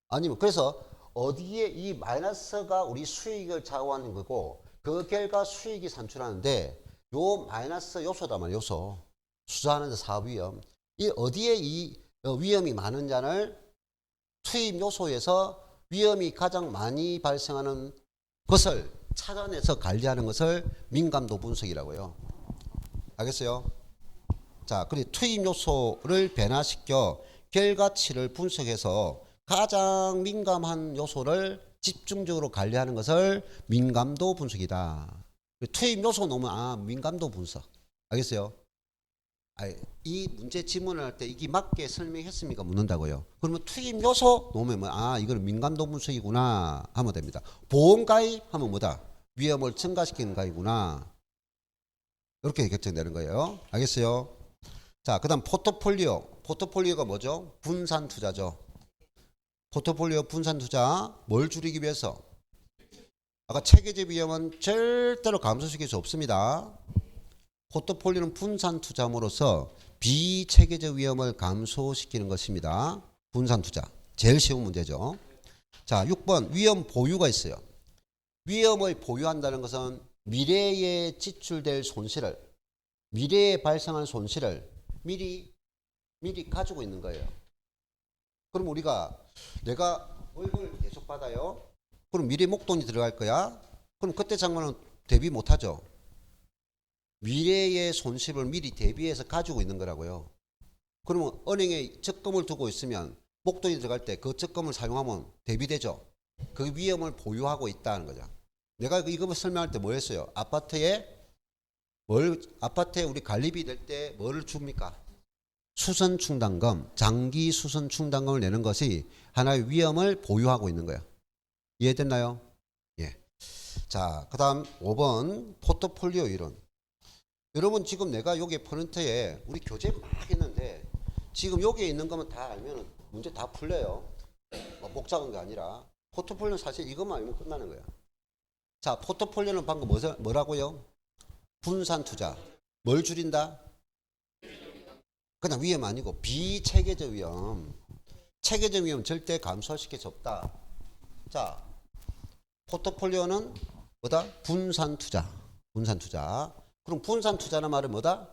A: 아니면 그래서 어디에 이 마이너스가 우리 수익을 좌우하는 거고 그 결과 수익이 산출하는데 요 마이너스 요소다 말이야. 요소. 투자하는 데 사업 위험. 이 어디에 이 위험이 많은지를 투입 요소에서 위험이 가장 많이 발생하는 것을 찾아내서 관리하는 것을 민감도 분석이라고요. 알겠어요? 자, 그리고 투입 요소를 변화시켜 결과치를 분석해서 가장 민감한 요소를 집중적으로 관리하는 것을 민감도 분석이다. 투입 요소 놓으면 민감도 분석. 알겠어요? 이 문제 지문을 할 때 이게 맞게 설명했습니까? 묻는다고요. 그러면 투입 요소 놓으면 이거는 민감도 분석이구나 하면 됩니다. 보험 가입 하면 뭐다? 위험을 증가시키는 가입이구나. 이렇게 결정되는 거예요. 알겠어요? 자, 그 다음 포트폴리오. 포트폴리오가 뭐죠? 분산 투자죠. 포트폴리오 분산 투자 뭘 줄이기 위해서? 아까 체계적 위험은 절대로 감소시킬 수 없습니다. 포트폴리오는 분산 투자함으로써 비체계적 위험을 감소시키는 것입니다. 분산 투자. 제일 쉬운 문제죠. 자, 6번 위험 보유가 있어요. 위험을 보유한다는 것은 미래에 지출될 손실을, 미래에 발생한 손실을 미리 가지고 있는 거예요. 그럼 우리가 내가 월급을 계속 받아요. 그럼 미래 목돈이 들어갈 거야. 그럼 그때 장면은 대비 못 하죠. 미래의 손실을 미리 대비해서 가지고 있는 거라고요. 그러면 은행에 적금을 두고 있으면 목돈이 들어갈 때 그 적금을 사용하면 대비되죠. 그 위험을 보유하고 있다는 거죠. 내가 이거 설명할 때 뭐 했어요? 아파트에 우리 관리비 낼 때 뭐를 줍니까? 수선 충당금, 장기 수선 충당금을 내는 것이 하나의 위험을 보유하고 있는 거예요. 이해됐나요? 예. 자, 그 다음 5번 포트폴리오 이론. 여러분 지금 내가 여기 포인트에 우리 교재 막 했는데 지금 여기에 있는 거면 다 알면 문제 다 풀려요. 복잡한 게 아니라 포트폴리오는 사실 이것만 알면 끝나는 거야. 자, 포트폴리오는 방금 뭐라고요? 분산 투자. 뭘 줄인다? 그냥 위험 아니고 비체계적 위험. 체계적 위험 절대 감소시킬 수 없다. 자, 포트폴리오는 뭐다? 분산 투자. 분산 투자. 그럼 분산 투자는 말은 뭐다?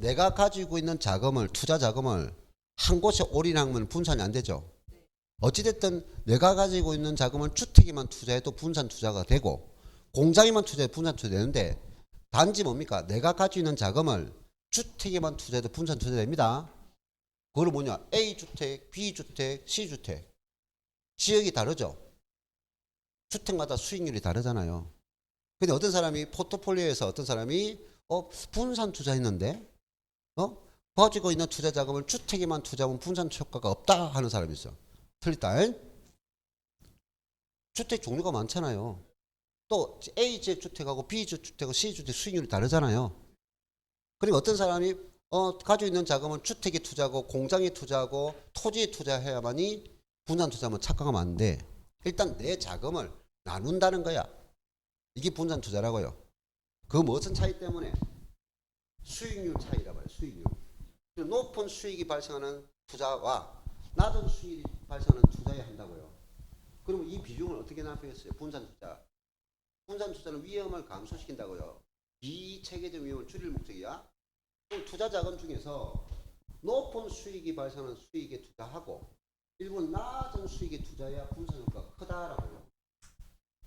A: 내가 가지고 있는 자금을, 투자 자금을 한 곳에 올인하면 분산이 안 되죠. 어찌됐든 내가 가지고 있는 자금을 주택에만 투자해도 분산 투자가 되고 공장에만 투자해도 분산 투자 되는데 단지 뭡니까? 내가 가지고 있는 자금을 주택에만 투자해도 분산 투자됩니다. 그걸 뭐냐? A주택, B주택, C주택. 지역이 다르죠. 주택마다 수익률이 다르잖아요. 근데 어떤 사람이 포트폴리오에서 어떤 사람이 분산 투자했는데 가지고 있는 투자 자금을 주택에만 투자하면 분산 효과가 없다 하는 사람이 있어. 틀렸다. 주택 종류가 많잖아요. 또 A지역 주택하고 B지역 주택하고 C주택 수익률이 다르잖아요. 그리고 어떤 사람이 가지고 있는 자금은 주택에 투자하고 공장에 투자하고 토지에 투자해야만이 분산 투자하면 착각하면 안 돼. 일단 내 자금을 나눈다는 거야. 이게 분산 투자라고요. 그 무슨 차이 때문에? 수익률 차이라고 해요. 수익률. 높은 수익이 발생하는 투자와 낮은 수익이 발생하는 투자에 한다고요. 그러면 이 비중을 어떻게 나누겠어요? 분산 투자. 분산 투자는 위험을 감소시킨다고요. 비체계적 위험을 줄일 목적이야. 그럼 투자 자금 중에서 높은 수익이 발생하는 수익에 투자하고 일부 낮은 수익에 투자해야 분산 효과가 크다라고요.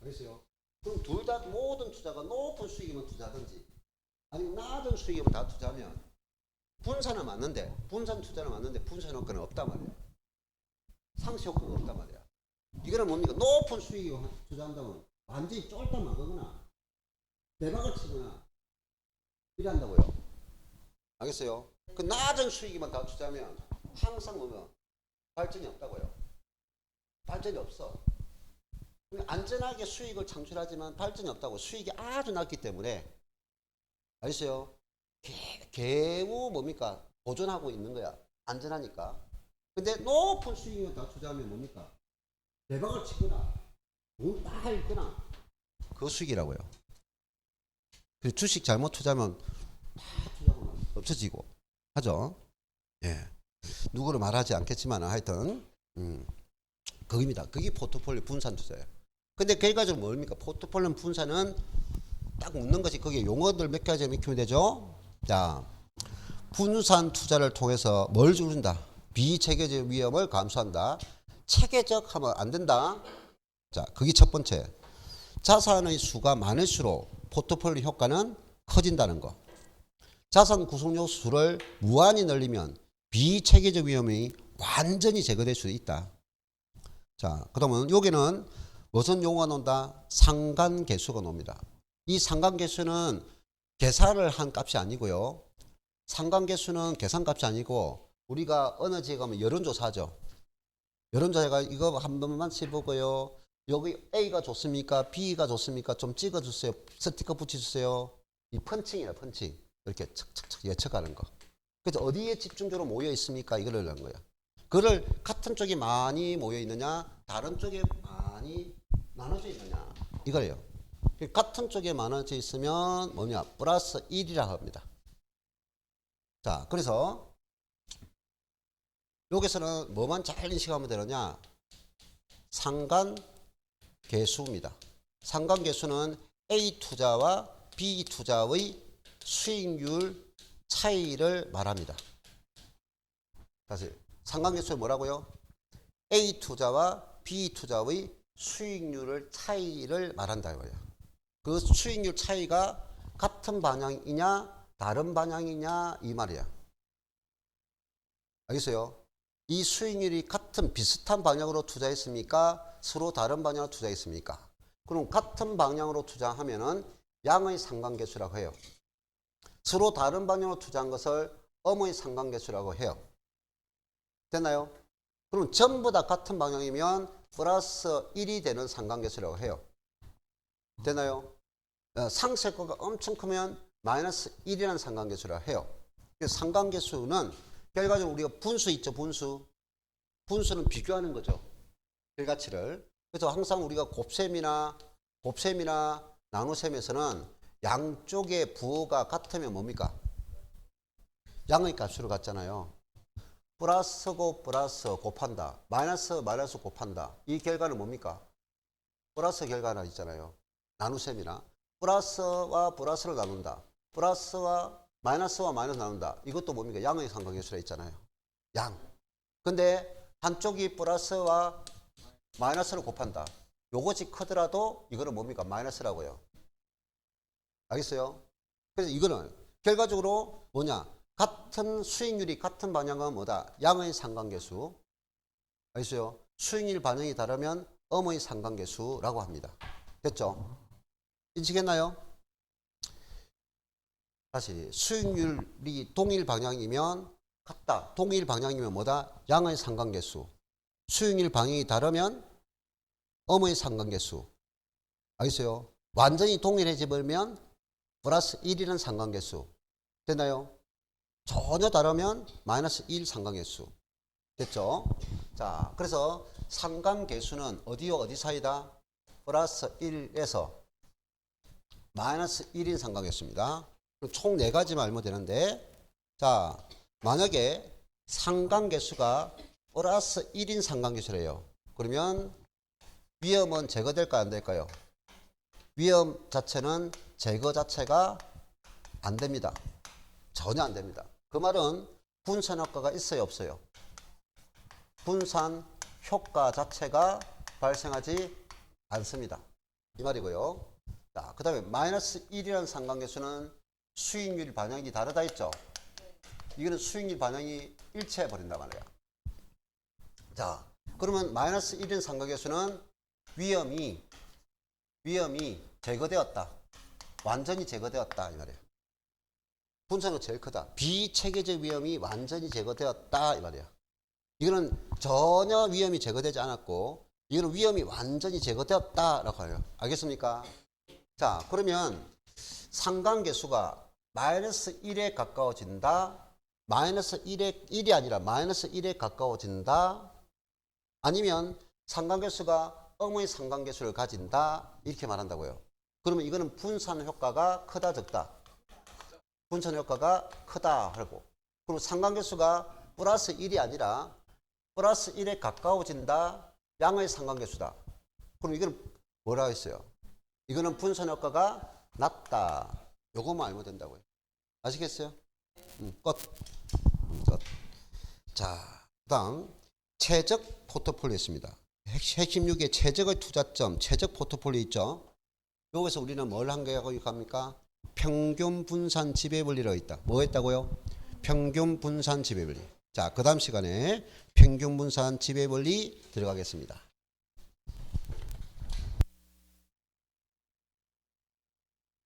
A: 알겠어요? 그럼 둘 다 모든 투자가 높은 수익이면 투자하든지 아니면 낮은 수익이면 다 투자하면 분산은 맞는데 분산 투자는 맞는데 분산 효과는 없단 말이야. 상시 효과가 없단 말이야. 이거는 뭡니까? 높은 수익이 투자한다면 완전히 쫄딱 막거나 대박을 치거나 이래 한다고요. 알겠어요? 그 낮은 수익이만 다 투자하면 항상 보면 발전이 없다고요. 발전이 없어. 안전하게 수익을 창출하지만 발전이 없다고. 수익이 아주 낮기 때문에. 알겠어요? 개우 뭡니까? 보존하고 있는 거야. 안전하니까. 근데 높은 수익이면 다 투자하면 뭡니까? 대박을 치거나 돈 다 잃거나 그 수익이라고요. 그래서 주식 잘못 투자하면 다 투자하면 없어지고 하죠. 예. 누구를 말하지 않겠지만 하여튼 그겁니다. 그게 포트폴리오 분산 투자예요. 근데 결과적으로 뭡니까? 포트폴리오 분산은 딱 묻는 것이 거기에 용어들 몇 가지 익히면 되죠. 자, 분산 투자를 통해서 뭘 줄인다? 비체계적 위험을 감소한다. 체계적 하면 안 된다. 자, 그게 첫 번째. 자산의 수가 많을수록 포트폴리오 효과는 커진다는 거. 자산 구성요 수를 무한히 늘리면 비체계적 위험이 완전히 제거될 수 있다. 자, 그러면 여기는 무슨 용어가 나온다? 상관계수가 나옵니다. 이 상관계수는 계산을 한 값이 아니고요. 상관계수는 계산값이 아니고 우리가 어느 지에 가면 여론조사하죠. 여론조사가 이거 한 번만 해보고요. 여기 A가 좋습니까? B가 좋습니까? 좀 찍어주세요. 스티커 붙여주세요. 이 펀칭이야, 펀칭. 이렇게 척척척 예측하는 거. 그래서 어디에 집중적으로 모여 있습니까? 이걸 하는 거야. 그를 같은 쪽에 많이 모여 있느냐, 다른 쪽에 많이 나눠져 있느냐, 이거예요. 같은 쪽에 나눠져 있으면 뭐냐, 플러스 1이라고 합니다. 자, 그래서 여기서는 뭐만 잘 인식하면 되느냐, 상관계수입니다. 상관계수는 A 투자와 B 투자의 수익률 차이를 말합니다. 다시 상관계수는 뭐라고요? A 투자와 B 투자의 수익률을 차이를 말한다고요. 그 수익률 차이가 같은 방향이냐 다른 방향이냐 이 말이야. 알겠어요? 이 수익률이 같은 비슷한 방향으로 투자했습니까? 서로 다른 방향으로 투자했습니까? 그럼 같은 방향으로 투자하면은 양의 상관계수라고 해요. 서로 다른 방향으로 투자한 것을 음의 상관계수라고 해요. 됐나요? 그럼 전부 다 같은 방향이면 플러스 1이 되는 상관계수라고 해요. 됐나요? 상쇄효과가 엄청 크면 마이너스 1이라는 상관계수라고 해요. 상관계수는 결과적으로 우리가 분수 있죠, 분수. 분수는 비교하는 거죠. 결과치를. 그래서 항상 우리가 곱셈이나 나눗셈에서는 양쪽의 부호가 같으면 뭡니까? 양의 값으로 같잖아요. 플러스고 플러스 곱한다. 마이너스 곱한다. 이 결과는 뭡니까? 플러스 결과나 있잖아요. 나눗셈이나. 플러스와 플러스를 나눈다. 플러스와 마이너스 나눈다. 이것도 뭡니까? 양의 상관계수라 있잖아요. 양. 근데 한쪽이 플러스와 마이너스를 곱한다. 요것이 크더라도 이거는 뭡니까? 마이너스라고요. 알겠어요? 그래서 이거는 결과적으로 뭐냐? 같은 수익률이 같은 방향은 뭐다? 양의 상관계수. 알겠어요? 수익률 반영이 다르면 음의 상관계수라고 합니다. 됐죠? 인식했나요? 다시 수익률이 동일 방향이면 같다. 동일 방향이면 뭐다? 양의 상관계수. 수익률 방향이 다르면 음의 상관계수. 알겠어요? 완전히 동일해져 버리면 플러스 1이라는 상관계수. 됐나요? 전혀 다르면 마이너스 1 상관계수. 됐죠? 자, 그래서 상관계수는 어디와 어디 사이다? 플러스 1에서 마이너스 1인 상관계수입니다. 총 4가지만 알면 되는데, 자, 만약에 상관계수가 플러스 1인 상관계수래요. 그러면 위험은 제거될까요? 안 될까요? 위험 자체는 제거 자체가 안 됩니다. 전혀 안 됩니다. 그 말은 분산 효과가 있어요, 없어요? 분산 효과 자체가 발생하지 않습니다. 이 말이고요. 자, 그 다음에 마이너스 1이라는 상관계수는 수익률 반영이 다르다 했죠? 이거는 수익률 반영이 일치해 버린단 말이에요. 자, 그러면 마이너스 1인 상관계수는 위험이 제거되었다. 완전히 제거되었다 이 말이에요. 분산은 제일 크다. 비체계적 위험이 완전히 제거되었다 이 말이에요. 이거는 전혀 위험이 제거되지 않았고 이거는 위험이 완전히 제거되었다라고 해요. 알겠습니까? 자, 그러면 상관계수가 마이너스 1에 가까워진다. 마이너스 1이 아니라 마이너스 1에 가까워진다. 아니면 상관계수가 음의 상관계수를 가진다. 이렇게 말한다고요. 그러면 이거는 분산 효과가 크다 적다. 분산 효과가 크다 하고. 그럼 상관계수가 플러스 1이 아니라 플러스 1에 가까워진다. 양의 상관계수다. 그럼 이거는 뭐라고 했어요? 이거는 분산 효과가 낮다. 요것만 알면 된다고요. 아시겠어요? 끝. 끝. 자, 그다음 최적 포트폴리오 있습니다. 핵심 6의 최적의 투자점, 최적 포트폴리오 있죠? 여기서 우리는 뭘 한다고 합니까? 평균 분산 지배분리로 있다. 뭐 했다고요? 평균 분산 지배분리. 자, 그 다음 시간에 평균 분산 지배분리 들어가겠습니다.